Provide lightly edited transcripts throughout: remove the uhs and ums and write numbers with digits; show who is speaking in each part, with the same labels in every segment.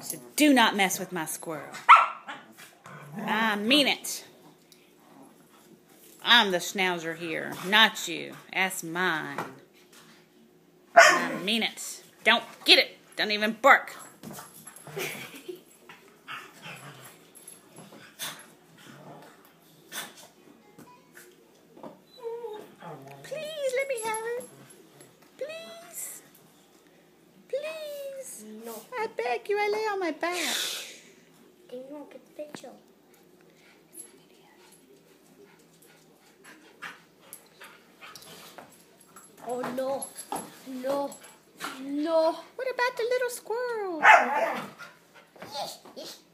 Speaker 1: So do not mess with my squirrel. I mean it. I'm the schnauzer here, not you. That's mine. I mean it. Don't get it. Don't even bark. Please let me have it. Please. Please.
Speaker 2: No.
Speaker 1: I beg you, I lay on my back.
Speaker 2: Then you won't get the picture. Oh no. No. No.
Speaker 1: What about the little squirrel?
Speaker 2: Yes.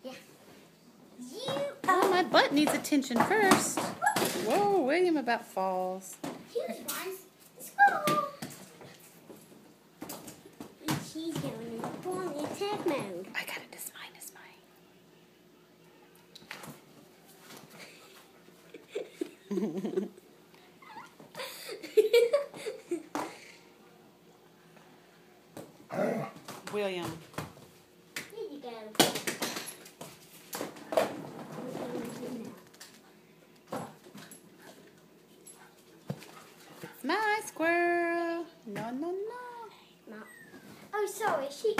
Speaker 2: Yeah.
Speaker 1: Oh, my butt needs attention first. Whoa, William about falls.
Speaker 2: Here's one. Squirrel. She's going in full attack mode.
Speaker 1: I got it. It's mine. It's mine. William.
Speaker 2: Here you go.
Speaker 1: It's my squirrel. No, no, no.
Speaker 2: Mom. Oh, sorry. She.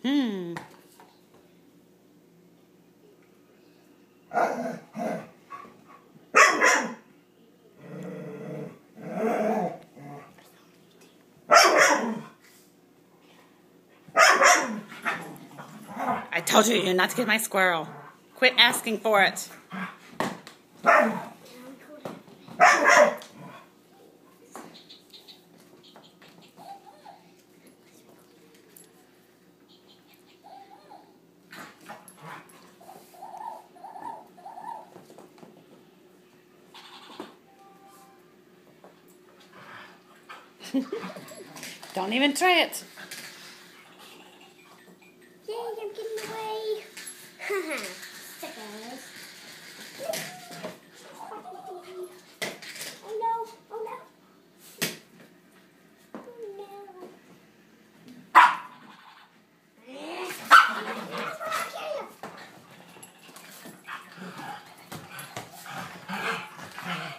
Speaker 1: Hmm. I told you not to get my squirrel. Quit asking for it. Don't even try it.
Speaker 2: Yay, I'm getting away. Haha. Stickers. Oh no. Oh no. Oh no.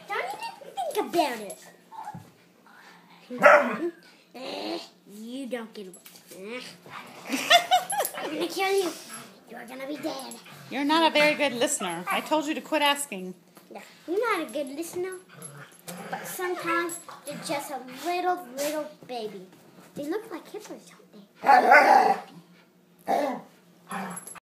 Speaker 2: Don't even think about it. You don't get away. I'm gonna kill you. You're gonna be dead.
Speaker 1: You're not a very good listener. I told you to quit asking.
Speaker 2: No, you're not a good listener. But sometimes they're just a little baby. They look like hippos, don't they?